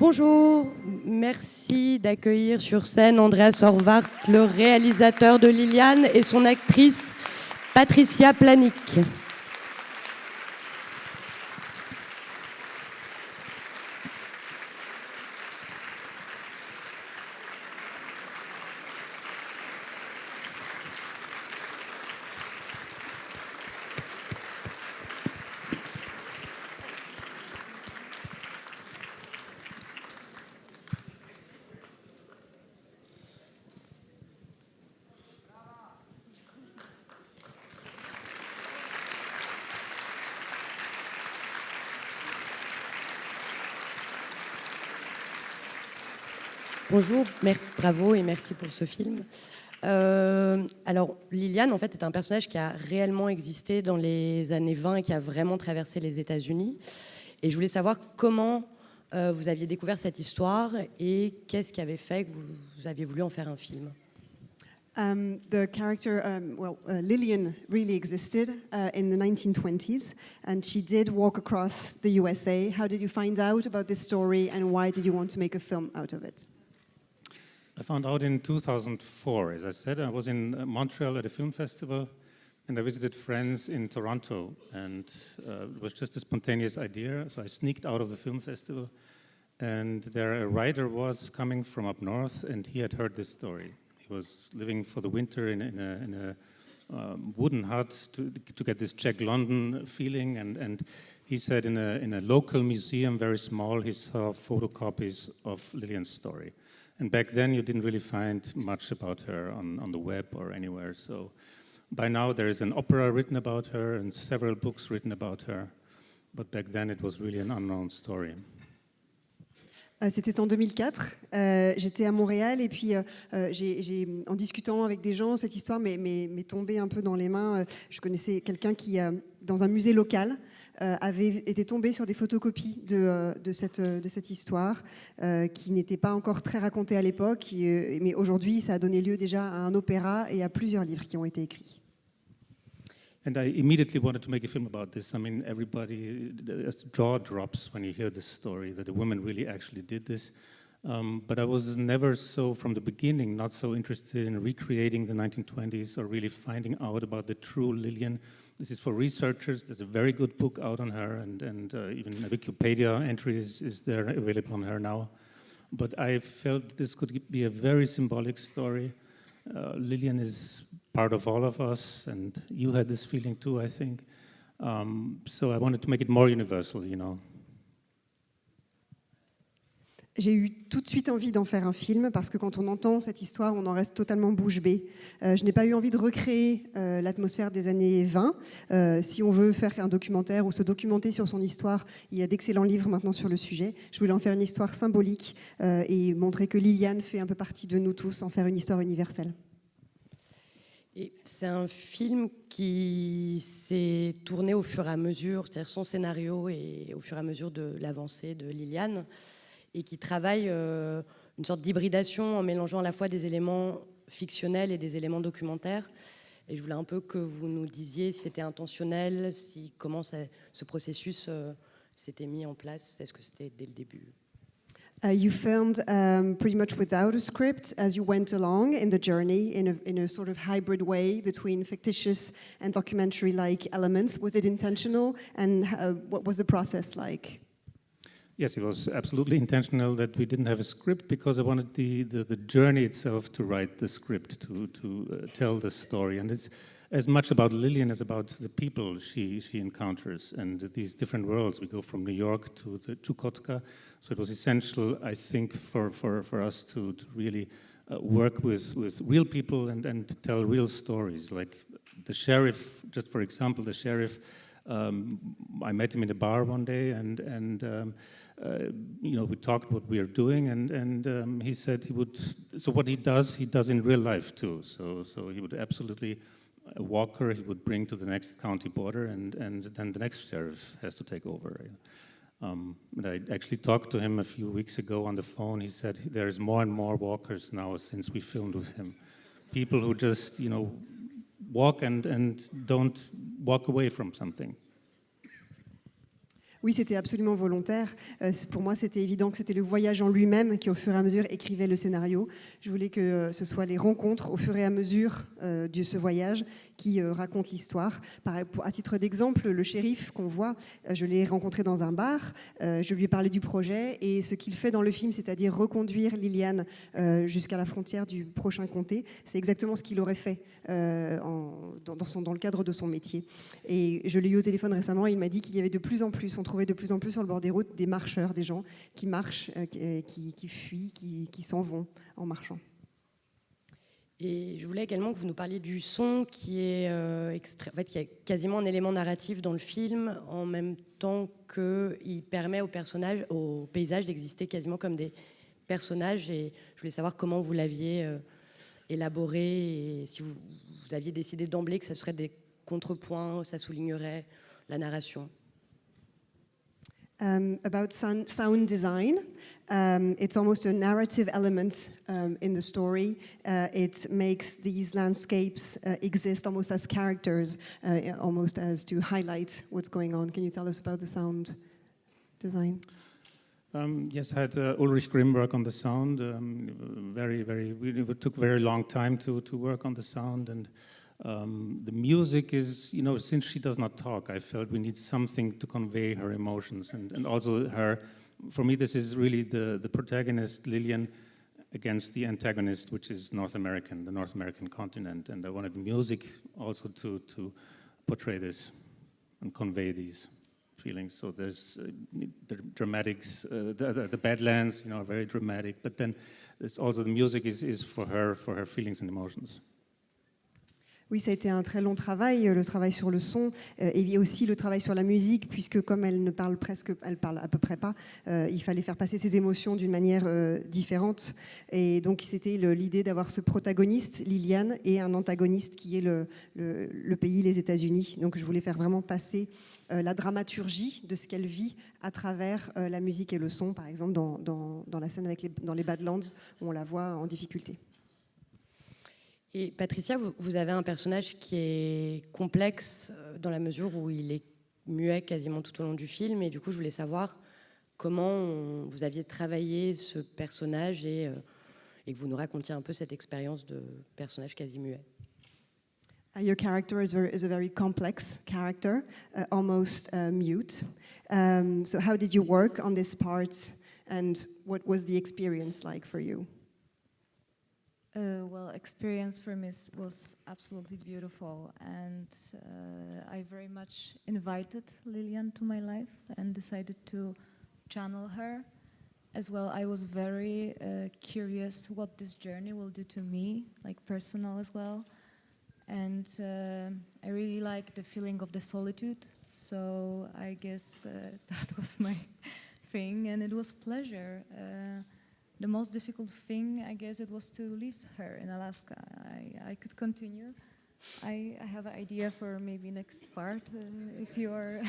Bonjour, merci d'accueillir sur scène Andreas Horvath, le réalisateur de Liliane, et son actrice Patricia Planic. Bonjour, merci, bravo et merci pour ce film. Alors, Liliane, en fait, est un personnage qui a réellement existé dans les années 20 et qui a vraiment traversé les États-Unis. Et je voulais savoir comment vous aviez découvert cette histoire et qu'est-ce qui avait fait que vous aviez voulu en faire un film. The character, Lillian really existed in the 1920s, and she did walk across the USA. How did you find out about this story, and why did you want to make a film out of it? I found out in 2004, as I said. I was in Montreal at a film festival, and I visited friends in Toronto, and it was just a spontaneous idea. So I sneaked out of the film festival, and there a writer was coming from up north, and he had heard this story. He was living for the winter in a wooden hut to get this Czech London feeling, and he said in a local museum, very small, he saw photocopies of Lillian's story. And back then, you didn't really find much about her on the web or anywhere. So by now, there is an opera written about her and several books written about her. But back then, it was really an unknown story. C'était en 2004, j'étais à Montréal et puis en discutant avec des gens, cette histoire m'est tombée un peu dans les mains. Je connaissais quelqu'un qui, dans un musée local, avait été tombé sur des photocopies de cette histoire qui n'était pas encore très racontée à l'époque, mais aujourd'hui ça a donné lieu déjà à un opéra et à plusieurs livres qui ont été écrits. And I immediately wanted to make a film about this. I mean, everybody's jaw drops when you hear this story, that a woman really actually did this. But I was never so, from the beginning, not so interested in recreating the 1920s or really finding out about the true Lillian. This is for researchers. There's a very good book out on her, and even a Wikipedia entry is there available on her now. But I felt this could be a very symbolic story. Lillian is part of all of us, and you had this feeling too, I think. So I wanted to make it more universal, you know. J'ai eu tout de suite envie d'en faire un film parce que quand on entend cette histoire, on en reste totalement bouche bée. Je n'ai pas eu envie de recréer l'atmosphère des années 20. Si on veut faire un documentaire ou se documenter sur son histoire, il y a d'excellents livres maintenant sur le sujet. Je voulais en faire une histoire symbolique et montrer que Liliane fait un peu partie de nous tous, en faire une histoire universelle. Et c'est un film qui s'est tourné au fur et à mesure, c'est-à-dire son scénario et au fur et à mesure de l'avancée de Liliane, et qui travaille une sorte d'hybridation en mélangeant à la fois des éléments fictionnels et des éléments documentaires. Et je voulais un peu que vous nous disiez si c'était intentionnel, comment ce processus s'était mis en place, est-ce que c'était dès le début? You filmed pretty much without a script as you went along in the journey in a sort of hybrid way between fictitious and documentary-like elements. Was it intentional, and what was the process like? Yes, it was absolutely intentional that we didn't have a script because I wanted the journey itself to write the script, to tell the story. And it's as much about Lillian as about the people she encounters and these different worlds. We go from New York to the Chukotka. So it was essential, I think, for us to really work with real people and tell real stories. Like the sheriff, just for example, the sheriff, I met him in a bar one day and you know, we talked what we are doing, and he said he would. So what he does in real life too. So he would absolutely a walker he would bring to the next county border, and then the next sheriff has to take over. And I actually talked to him a few weeks ago on the phone. He said there's more and more walkers now since we filmed with him. People who just, you know, walk and don't walk away from something. Oui, c'était absolument volontaire. Pour moi, c'était évident que c'était le voyage en lui-même qui, au fur et à mesure, écrivait le scénario. Je voulais que ce soit les rencontres, au fur et à mesure de ce voyage, qui racontent l'histoire. À titre d'exemple, le shérif qu'on voit, je l'ai rencontré dans un bar, je lui ai parlé du projet, et ce qu'il fait dans le film, c'est-à-dire reconduire Liliane jusqu'à la frontière du prochain comté, c'est exactement ce qu'il aurait fait dans le cadre de son métier. Et je l'ai eu au téléphone récemment, et il m'a dit qu'il y avait de plus en plus, on trouvait de plus en plus sur le bord des routes des marcheurs, des gens qui marchent, qui fuient, qui s'en vont en marchant. Et je voulais également que vous nous parliez du son qui est en fait, qui est quasiment un élément narratif dans le film, en même temps qu'il permet aux personnages, aux paysages d'exister quasiment comme des personnages. Et je voulais savoir comment vous l'aviez élaboré, et si vous aviez décidé d'emblée que ce serait des contrepoints, ça soulignerait la narration. About sound design, it's almost a narrative element in the story. It makes these landscapes exist almost as characters, almost as to highlight what's going on. Can you tell us about the sound design? Yes, I had Ulrich Grimm work on the sound. It took very long time to work on the sound, and the music is, you know, since she does not talk, I felt we need something to convey her emotions, and also for me, this is really the protagonist, Lilian, against the antagonist, which is the North American continent, and I wanted music also to portray this and convey these feelings. So there's the dramatics, the Badlands, you know, are very dramatic, but then there's also the music is for her feelings and emotions. Oui, ça a été un très long travail, le travail sur le son, et aussi le travail sur la musique, puisque comme elle parle à peu près pas, il fallait faire passer ses émotions d'une manière différente. Et donc c'était l'idée d'avoir ce protagoniste, Liliane, et un antagoniste qui est le pays, les États-Unis. Donc je voulais faire vraiment passer la dramaturgie de ce qu'elle vit à travers la musique et le son, par exemple dans la scène dans les Badlands, où on la voit en difficulté. Et Patricia, vous avez un personnage qui est complexe dans la mesure où il est muet quasiment tout au long du film. Et du coup, je voulais savoir comment vous aviez travaillé ce personnage et que vous nous racontiez un peu cette expérience de personnage quasi muet. Your character is a very complex character, almost mute. So how did you work on this part, and what was the experience like for you? Well, experience for me was absolutely beautiful, and I very much invited Lilian to my life and decided to channel her. As well, I was very curious what this journey will do to me, like personal as well. And I really like the feeling of the solitude, so I guess that was my thing, and it was pleasure. The most difficult thing, I guess, it was to leave her in Alaska. I could continue. I have an idea for maybe next part, if you are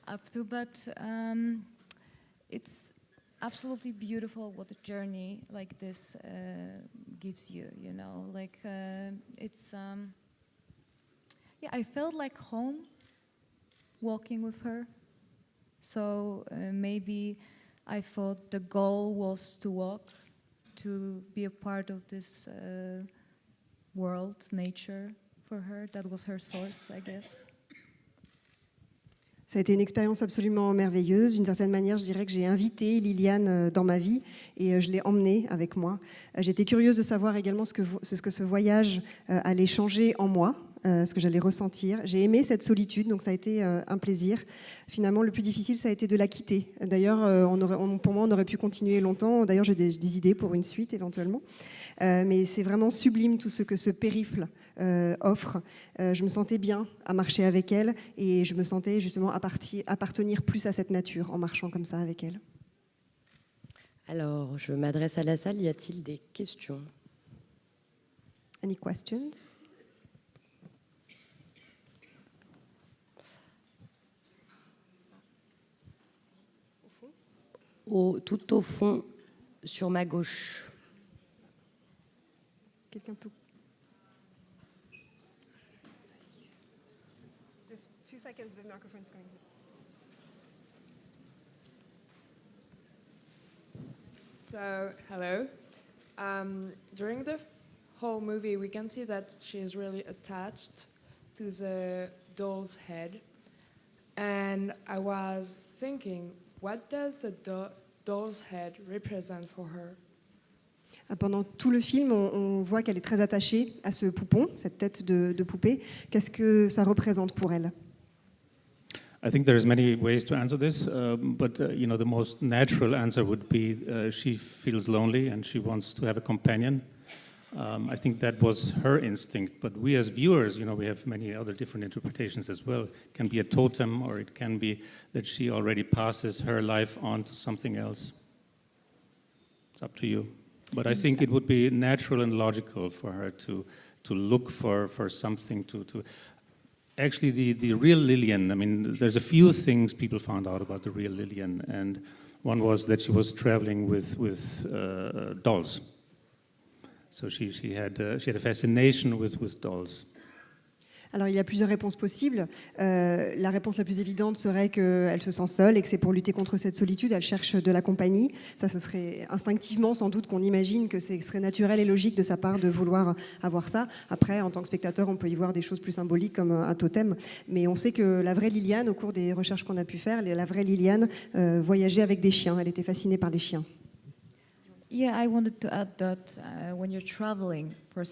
up to, but it's absolutely beautiful what a journey like this gives you, you know, like it's, yeah, I felt like home walking with her, so maybe I thought the goal was to walk, to be a part of this world, nature for her. That was her source, I guess. Ça a été une expérience absolument merveilleuse. D'une certaine manière, je dirais que j'ai invité Liliane dans ma vie et je l'ai emmenée avec moi. J'étais curieuse de savoir également ce que ce voyage allait changer en moi, ce que j'allais ressentir. J'ai aimé cette solitude, donc ça a été un plaisir. Finalement, le plus difficile, ça a été de la quitter. D'ailleurs, pour moi, on aurait pu continuer longtemps. D'ailleurs, j'ai des idées pour une suite éventuellement. Mais c'est vraiment sublime tout ce que ce périple offre. Je me sentais bien à marcher avec elle et je me sentais justement appartenir plus à cette nature en marchant comme ça avec elle. Alors, je m'adresse à la salle. Y a-t-il des questions? Any questions? Tout au fond, sur ma gauche. Quelqu'un peut... Just 2 seconds, the microphone's coming. So, hello. During the whole movie, we can see that she is really attached to the doll's head. And I was thinking, what does the doll's head represent for her? Pendant tout le film, on voit qu'elle est très attachée à ce poupon, cette tête de poupée. Qu'est-ce que ça représente pour elle? I think there's many ways to answer this, but you know, the most natural answer would be she feels lonely and she wants to have a companion. I think that was her instinct, but we as viewers, you know, we have many other different interpretations as well. It can be a totem, or it can be that she already passes her life on to something else. It's up to you. But I think it would be natural and logical for her to look for something to actually, the real Lillian, I mean, there's a few things people found out about the real Lillian, and one was that she was traveling with dolls. So she had a fascination with dolls. Alors, il y a plusieurs réponses possibles. La réponse la plus évidente serait qu'elle se sent seule et que c'est pour lutter contre cette solitude, elle cherche de la compagnie. Ça, ce serait instinctivement, sans doute, qu'on imagine que ce serait naturel et logique de sa part de vouloir avoir ça. Après, en tant que spectateur, on peut y voir des choses plus symboliques comme un totem. Mais on sait que la vraie Liliane, au cours des recherches qu'on a pu faire, la vraie Liliane voyageait avec des chiens. Elle était fascinée par les chiens. Yeah, I wanted to add that when you're traveling for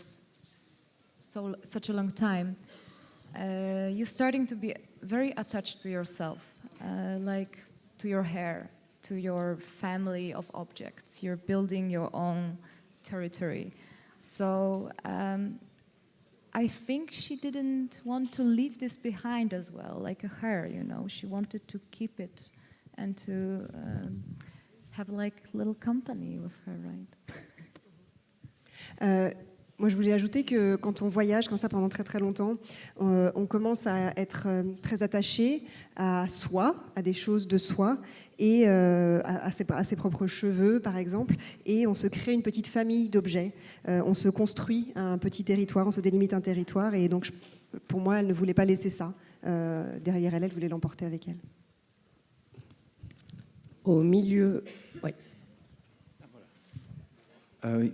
such a long time, you're starting to be very attached to yourself, like to your hair, to your family of objects. You're building your own territory. So I think she didn't want to leave this behind as well, like her, you know. She wanted to keep it and to have like little company with her, right? Moi, je voulais ajouter que quand on voyage comme ça pendant très très longtemps, on commence à être très attaché à soi, à des choses de soi, et à ses propres cheveux, par exemple, et on se crée une petite famille d'objets. On se construit un petit territoire, on se délimite un territoire, et donc pour moi, elle ne voulait pas laisser ça derrière elle, elle voulait l'emporter avec elle. Au milieu, oui.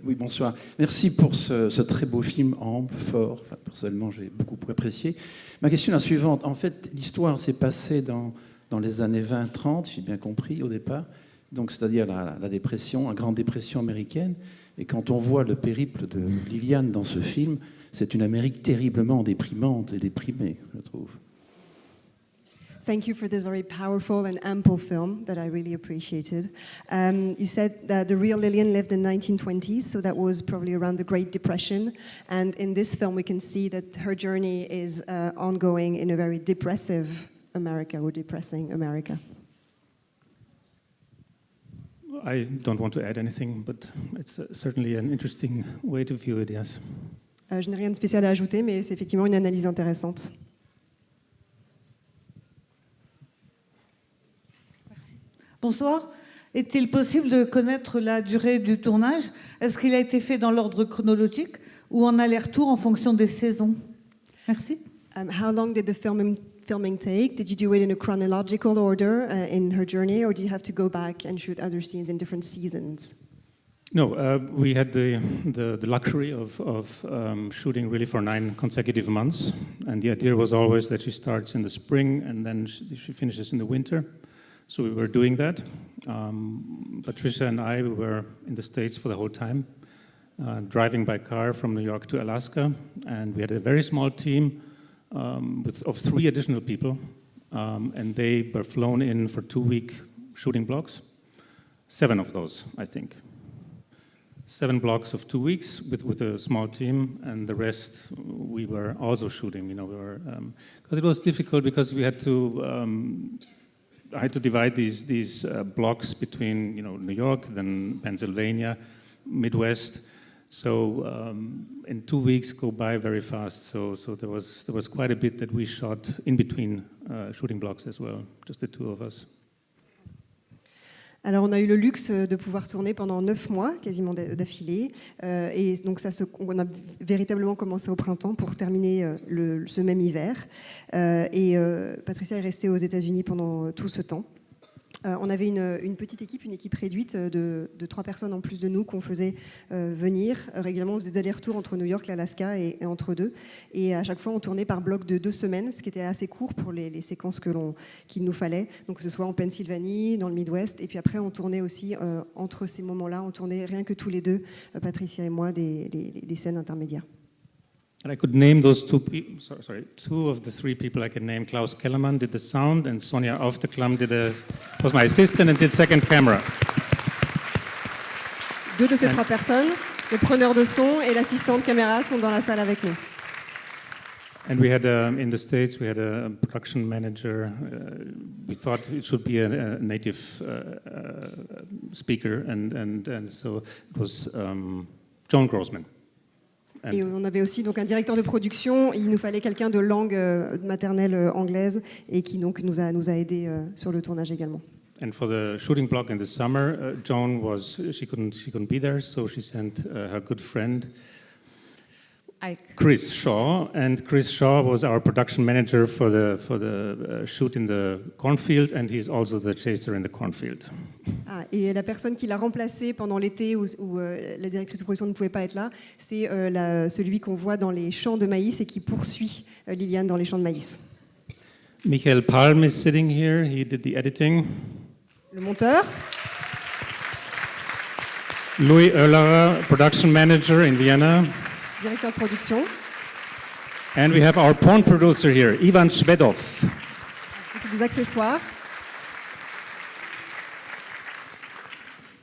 Oui, bonsoir. Merci pour ce très beau film, ample, fort. Enfin, personnellement, j'ai beaucoup apprécié. Ma question est la suivante. En fait, l'histoire s'est passée dans les années 20-30, j'ai bien compris, au départ. Donc, c'est-à-dire la dépression, la grande dépression américaine. Et quand on voit le périple de Liliane dans ce film, c'est une Amérique terriblement déprimante et déprimée, je trouve. Thank you for this very powerful and ample film that I really appreciated. You said that the real Lillian lived in the 1920s, so that was probably around the Great Depression. And in this film, we can see that her journey is ongoing in a very depressive America, or depressing America. I don't want to add anything, but it's certainly an interesting way to view it, yes. Je n'ai rien de spécial à ajouter, mais c'est effectivement une analyse intéressante. Bonsoir. Est-il possible de connaître la durée du tournage? Est-ce qu'il a été fait dans l'ordre chronologique ou en aller-retour en fonction des saisons? Merci. How long did the filming take? Did you do it in a chronological order in her journey, or did you have to go back and shoot other scenes in different seasons? No, we had the luxury of shooting really for 9 consecutive months, and the idea was always that she starts in the spring and then she finishes in the winter. So we were doing that. Patricia and I were in the States for the whole time, driving by car from New York to Alaska, and we had a very small team of 3 additional people, and they were flown in for 2-week shooting blocks. 7 of those, I think. 7 blocks of 2 weeks with a small team, and the rest we were also shooting. You know, we were because it was difficult because we had to. I had to divide these blocks between, you know, New York, then Pennsylvania, Midwest. So in 2 weeks go by very fast. So there was quite a bit that we shot in between shooting blocks as well, just the 2 of us. Alors, on a eu le luxe de pouvoir tourner pendant 9 mois, quasiment d'affilée. Et donc, on a véritablement commencé au printemps pour terminer ce même hiver. Et Patricia est restée aux États-Unis pendant tout ce temps. On avait une petite équipe, une équipe réduite de 3 personnes en plus de nous qu'on faisait venir régulièrement. On faisait des allers-retours entre New York, l'Alaska et entre deux. Et à chaque fois, on tournait par bloc de 2 semaines, ce qui était assez court pour les séquences qu'il nous fallait. Donc que ce soit en Pennsylvanie, dans le Midwest. Et puis après, on tournait aussi, entre ces moments-là, on tournait rien que tous les deux, Patricia et moi, des scènes intermédiaires. And I could name those two of the 3 people I can name. Klaus Kellermann did the sound, and Sonja Aufteklam was my assistant and did second camera. 2 de ces 3 personnes, le preneur de son et l'assistante caméra sont dans la salle avec nous. And we had, in the States, we had a production manager. We thought it should be a native speaker, and so it was Joan Grossman. Et on avait aussi donc un directeur de production. Il nous fallait quelqu'un de langue maternelle anglaise et qui donc nous a aidés sur le tournage également. And for the shooting block in the summer, Joan she couldn't be there, so she sent her good friend Chris Shaw, and Chris Shaw was our production manager for the shoot in the cornfield, and he's also the chaser in the cornfield. Et la personne qui l'a remplacé pendant l'été où la directrice de production ne pouvait pas être là, c'est celui qu'on voit dans les champs de maïs et qui poursuit Liliane dans les champs de maïs. Michael Palm is sitting here. He did the editing. Le monteur. Louis Oehlerer, production manager in Vienna. Directeur de production. And we have our porn producer here, Ivan Shvedov. Des accessoires.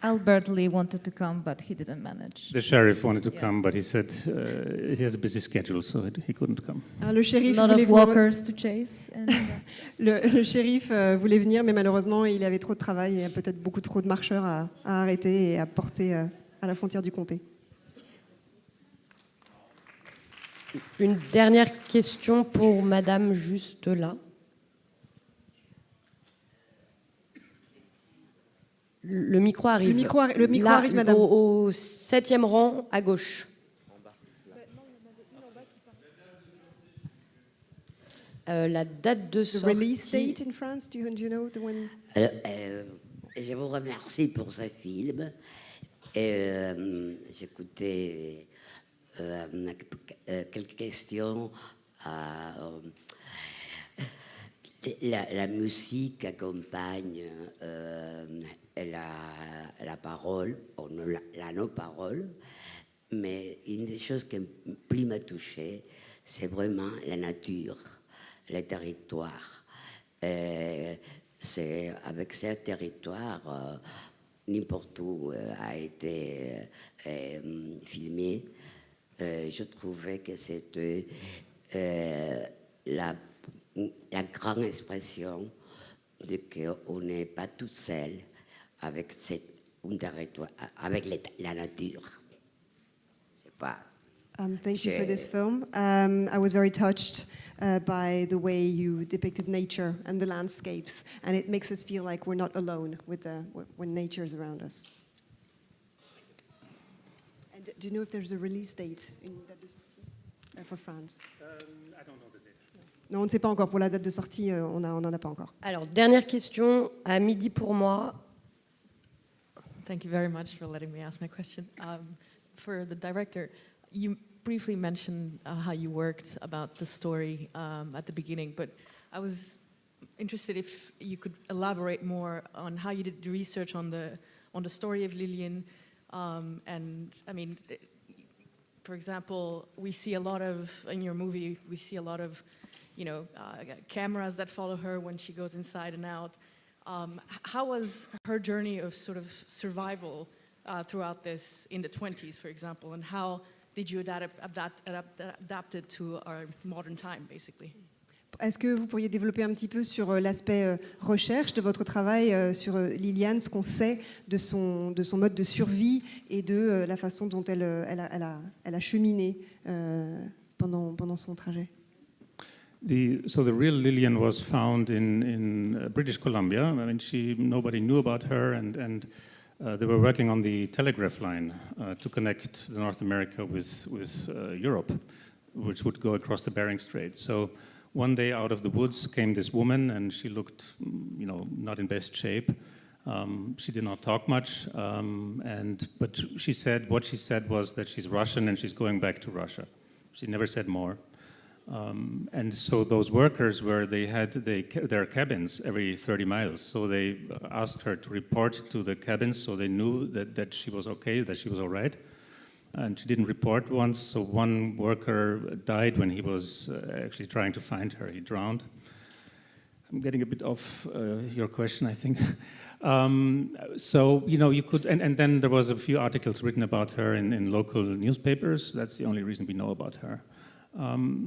Albert Lee wanted to come, but he didn't manage. The sheriff wanted to come, but he said he has a busy schedule, so he couldn't come. Le shérif A lot voulait of venir. walkers to chase. And Le shérif voulait venir, mais malheureusement, il avait trop de travail et il y a peut-être beaucoup trop de marcheurs à arrêter et à porter à la frontière du comté. Une dernière question pour Madame juste là. Le micro arrive. Le micro Là, arrive, Madame. Au 7e rang, à gauche. La date de The sortie. release date in France, do you know the one? Alors, je vous remercie pour ce film. J'écoutais quelques questions. La musique accompagne la parole, la non-parole, mais une des choses qui plus m'a touchée, c'est vraiment la nature, les territoires. C'est avec ces territoires, n'importe où a été filmé, je trouvais que c'était la grande expression de qu'on n'est pas tout seul avec un territoire, avec la nature. C'est pas. Thank you for this film. I was very touched by the way you depicted nature and the landscapes, and it makes us feel like we're not alone with when nature is around us. And do you know if there's a release date une date de sortie for France? I don't know the date. Non, on ne sait pas encore. Pour la date de sortie, on n'en a pas encore. Alors, dernière question, à midi pour moi. Thank you very much for letting me ask my question. For the director, you briefly mentioned how you worked about the story at the beginning, but I was interested if you could elaborate more on how you did the research on the story of Lilian. And I mean, for example, we see a lot of, in your movie, we see a lot of, cameras that follow her when she goes inside and out. How was her journey of sort of survival throughout this in the 20s, for example, and how did you adapt it to our modern time, basically? Est-ce que vous pourriez développer un petit peu sur l'aspect recherche de votre travail sur Liliane, ce qu'on sait de son mode de survie et de la façon dont elle a cheminé pendant son trajet? So the real Lilian was found in British Columbia. I mean, nobody knew about her, and they were working on the telegraph line to connect North America with Europe, which would go across the Bering Strait. So one day out of the woods came this woman, and she looked, not in best shape. She did not talk much, but what she said was that she's Russian and she's going back to Russia. She never said more. And so those workers they had their cabins every 30 miles. So they asked her to report to the cabins so they knew that she was okay, that she was all right. And she didn't report once. So one worker died when he was actually trying to find her. He drowned. I'm getting a bit off your question, I think. So, you could, and then there was a few articles written about her in local newspapers. That's the only reason we know about her.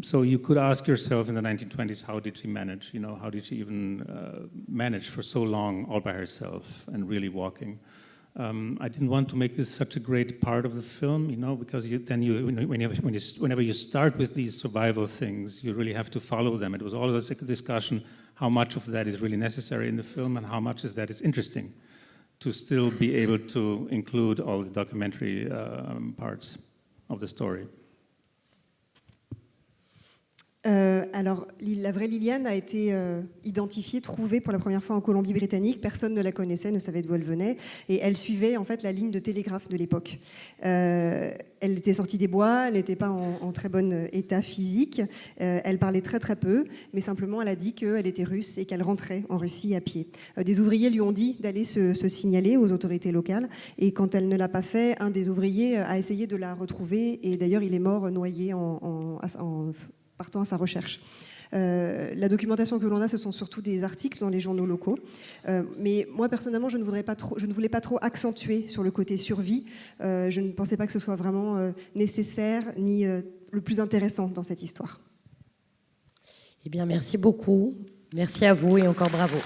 So you could ask yourself in the 1920s, how did she manage? How did she even manage for so long all by herself and really walking? I didn't want to make this such a great part of the film, because whenever you start with these survival things, you really have to follow them. It was always a discussion how much of that is really necessary in the film and how much of that is interesting to still be able to include all the documentary parts of the story. Alors, la vraie Liliane a été identifiée, trouvée pour la première fois en Colombie-Britannique. Personne ne la connaissait, ne savait d'où elle venait. Et elle suivait en fait la ligne de télégraphe de l'époque. Elle était sortie des bois, elle n'était pas en très bon état physique. Elle parlait très très peu, mais simplement elle a dit qu'elle était russe et qu'elle rentrait en Russie à pied. Des ouvriers lui ont dit d'aller se signaler aux autorités locales. Et quand elle ne l'a pas fait, un des ouvriers a essayé de la retrouver. Et d'ailleurs, il est mort noyé en partant à sa recherche. La documentation que l'on a, ce sont surtout des articles dans les journaux locaux. Mais moi, personnellement, je ne voulais pas trop accentuer sur le côté survie. Je ne pensais pas que ce soit vraiment nécessaire ni le plus intéressant dans cette histoire. Eh bien, merci beaucoup. Merci à vous et encore bravo.